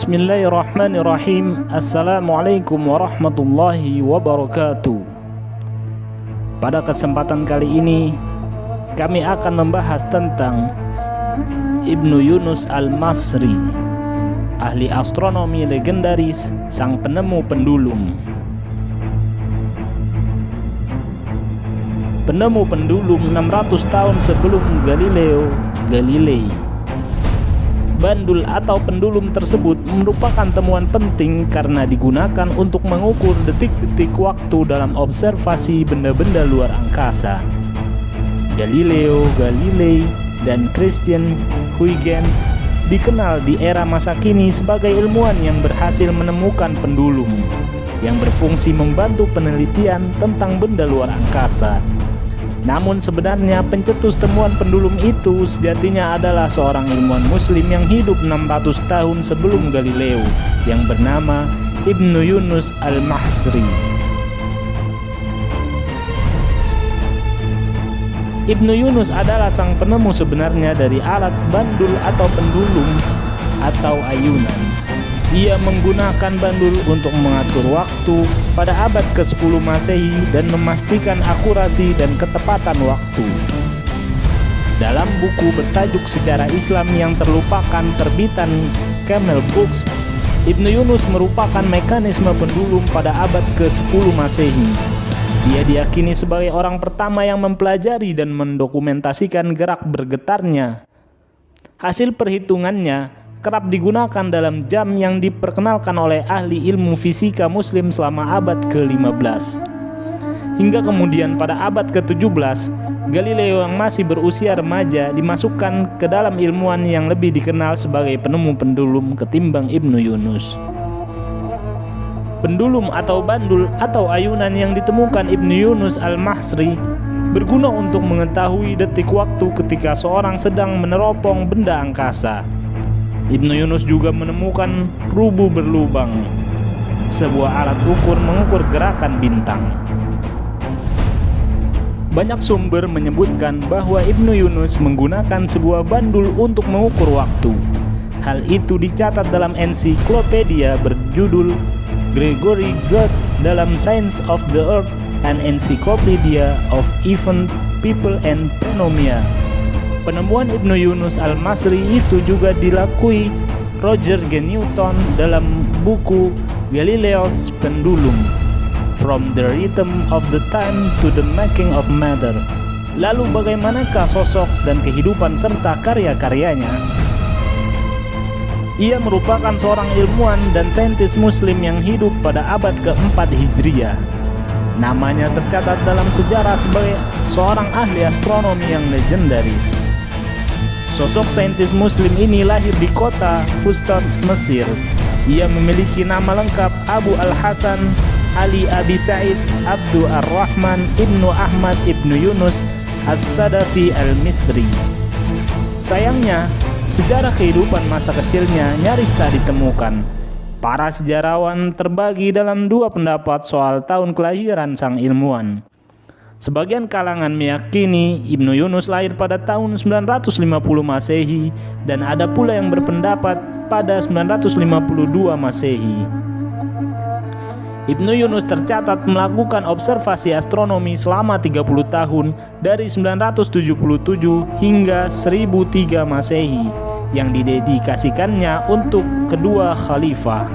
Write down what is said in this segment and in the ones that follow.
Bismillahirrahmanirrahim. Assalamualaikum warahmatullahi wabarakatuh. Pada kesempatan kali ini kami akan membahas tentang Ibnu Yunus Al-Masri, ahli astronomi legendaris, sang penemu pendulum. Penemu pendulum 600 tahun sebelum Galileo Galilei. Bandul atau pendulum tersebut merupakan temuan penting karena digunakan untuk mengukur detik-detik waktu dalam observasi benda-benda luar angkasa. Galileo Galilei dan Christian Huygens dikenal di era masa kini sebagai ilmuwan yang berhasil menemukan pendulum yang berfungsi membantu penelitian tentang benda luar angkasa. Namun sebenarnya pencetus temuan pendulum itu sejatinya adalah seorang ilmuwan muslim yang hidup 600 tahun sebelum Galileo yang bernama Ibnu Yunus Al-Masri. Ibnu Yunus adalah sang penemu sebenarnya dari alat bandul atau pendulum atau ayunan. Ia menggunakan bandul untuk mengatur waktu pada abad ke-10 Masehi dan memastikan akurasi dan ketepatan waktu. Dalam buku bertajuk Sejarah Islam yang Terlupakan terbitan Camel Books, Ibnu Yunus merupakan mekanisme pendulum pada abad ke-10 Masehi. Dia diyakini sebagai orang pertama yang mempelajari dan mendokumentasikan gerak bergetarnya. Hasil perhitungannya kerap digunakan dalam jam yang diperkenalkan oleh ahli ilmu fisika muslim selama abad ke-15. Hingga kemudian pada abad ke-17, Galileo yang masih berusia remaja dimasukkan ke dalam ilmuwan yang lebih dikenal sebagai penemu pendulum ketimbang Ibnu Yunus. Pendulum atau bandul atau ayunan yang ditemukan Ibnu Yunus Al-Masri berguna untuk mengetahui detik waktu ketika seorang sedang meneropong benda angkasa. Ibnu Yunus juga menemukan rubu berlubang, sebuah alat ukur mengukur gerakan bintang. Banyak sumber menyebutkan bahwa Ibnu Yunus menggunakan sebuah bandul untuk mengukur waktu. Hal itu dicatat dalam ensiklopedia berjudul Gregory Gath dalam Science of the Earth and Encyclopedia of Event, People and Phenomena. Penemuan Ibnu Yunus Al-Masri itu juga dilakui Roger G. Newton dalam buku Galileo's Pendulum, From the Rhythm of the Time to the Making of Matter. Lalu bagaimanakah sosok dan kehidupan serta karya-karyanya? Ia merupakan seorang ilmuwan dan saintis muslim yang hidup pada abad ke-4 Hijriah. Namanya tercatat dalam sejarah sebagai seorang ahli astronomi yang legendaris. Sosok saintis muslim ini lahir di kota Fustat, Mesir. Ia memiliki nama lengkap Abu Al-Hasan Ali Abi Sa'id Abdu Ar-Rahman Ibnu Ahmad Ibnu Yunus As-Sadafi Al-Misri. Sayangnya, sejarah kehidupan masa kecilnya nyaris tak ditemukan. Para sejarawan terbagi dalam dua pendapat soal tahun kelahiran sang ilmuwan. Sebagian kalangan meyakini Ibnu Yunus lahir pada tahun 950 Masehi dan ada pula yang berpendapat pada 952 Masehi. Ibnu Yunus tercatat melakukan observasi astronomi selama 30 tahun dari 977 hingga 1003 Masehi yang didedikasikannya untuk kedua khalifah.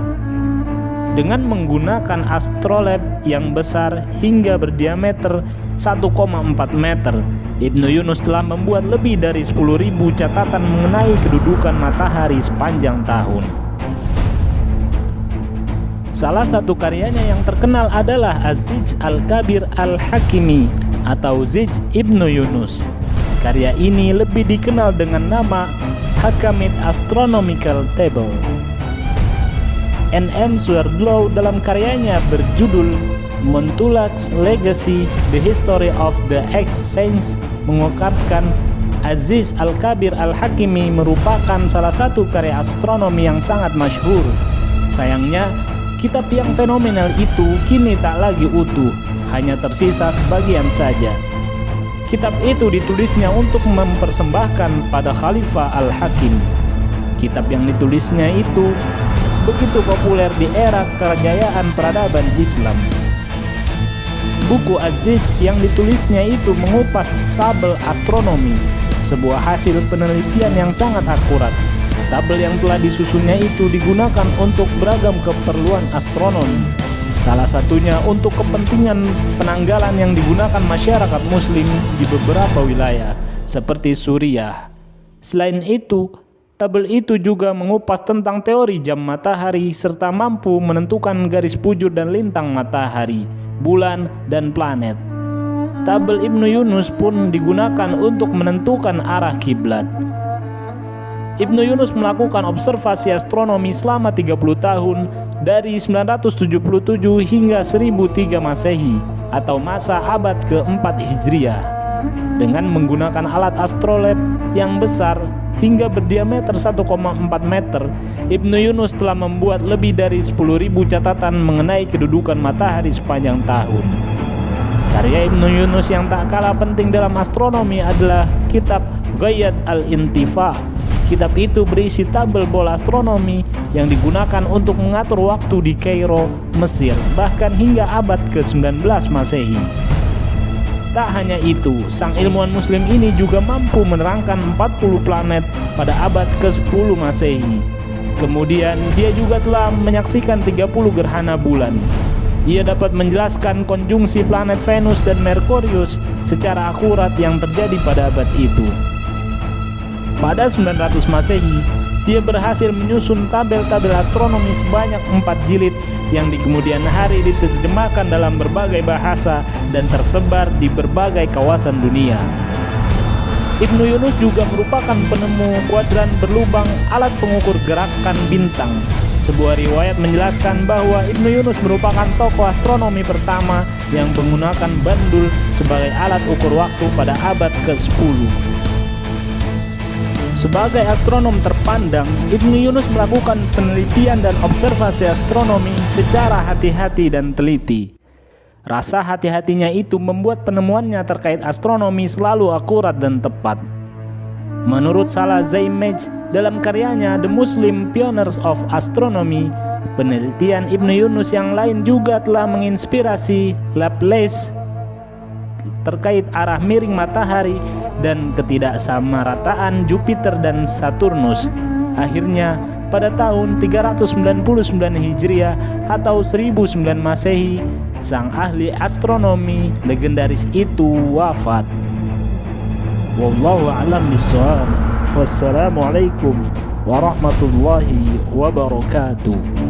Dengan menggunakan astrolabe yang besar hingga berdiameter 1,4 meter, Ibnu Yunus telah membuat lebih dari 10.000 catatan mengenai kedudukan matahari sepanjang tahun. Salah satu karyanya yang terkenal adalah Az-Zij Al-Kabir Al-Hakimi atau Zij Ibnu Yunus. Karya ini lebih dikenal dengan nama Hakamit Astronomical Table. N.M. Swerdlow dalam karyanya berjudul Montula's Legacy, The History of the X-Science mengungkapkan Az-Zij Al-Kabir Al-Hakimi merupakan salah satu karya astronomi yang sangat masyhur. Sayangnya, kitab yang fenomenal itu kini tak lagi utuh, hanya tersisa sebagian saja. Kitab itu ditulisnya untuk mempersembahkan pada Khalifah Al-Hakim. Kitab yang ditulisnya itu begitu populer di era kerajaan peradaban Islam. Buku Az-Zid yang ditulisnya itu mengupas tabel astronomi, sebuah hasil penelitian yang sangat akurat. Tabel yang telah disusunnya itu digunakan untuk beragam keperluan astronomi. Salah satunya untuk kepentingan penanggalan yang digunakan masyarakat Muslim di beberapa wilayah, seperti Suriah. Selain itu, tabel itu juga mengupas tentang teori jam matahari serta mampu menentukan garis bujur dan lintang matahari, bulan, dan planet. Tabel Ibnu Yunus pun digunakan untuk menentukan arah kiblat. Ibnu Yunus melakukan observasi astronomi selama 30 tahun dari 977 hingga 1003 Masehi atau masa abad ke-4 Hijriah. Dengan menggunakan alat astrolab yang besar hingga berdiameter 1,4 meter, Ibnu Yunus telah membuat lebih dari 10.000 catatan mengenai kedudukan matahari sepanjang tahun. Karya Ibnu Yunus yang tak kalah penting dalam astronomi adalah kitab Ghayat al-Intifa. Kitab itu berisi tabel bola astronomi yang digunakan untuk mengatur waktu di Kairo, Mesir, bahkan hingga abad ke-19 Masehi. Tak hanya itu, sang ilmuwan muslim ini juga mampu menerangkan 40 planet pada abad ke-10 Masehi. Kemudian, dia juga telah menyaksikan 30 gerhana bulan. Ia dapat menjelaskan konjungsi planet Venus dan Merkurius secara akurat yang terjadi pada abad itu. Pada 900 Masehi, dia berhasil menyusun tabel-tabel astronomi sebanyak 4 jilid yang di kemudian hari diterjemahkan dalam berbagai bahasa dan tersebar di berbagai kawasan dunia. Ibnu Yunus juga merupakan penemu kuadran berlubang alat pengukur gerakan bintang. Sebuah riwayat menjelaskan bahwa Ibnu Yunus merupakan tokoh astronomi pertama yang menggunakan bandul sebagai alat ukur waktu pada abad ke-10. Sebagai astronom terpandang, Ibnu Yunus melakukan penelitian dan observasi astronomi secara hati-hati dan teliti. Rasa hati-hatinya itu membuat penemuannya terkait astronomi selalu akurat dan tepat. Menurut Salah Zaimej dalam karyanya The Muslim Pioneers of Astronomy, penelitian Ibnu Yunus yang lain juga telah menginspirasi Laplace terkait arah miring matahari dan ketidaksamarataan Jupiter dan Saturnus. Akhirnya, pada tahun 399 Hijriah atau 1009 Masehi, sang ahli astronomi legendaris itu wafat. Wallahu a'lam bishawab. Wassalamualaikum warahmatullahi wabarakatuh.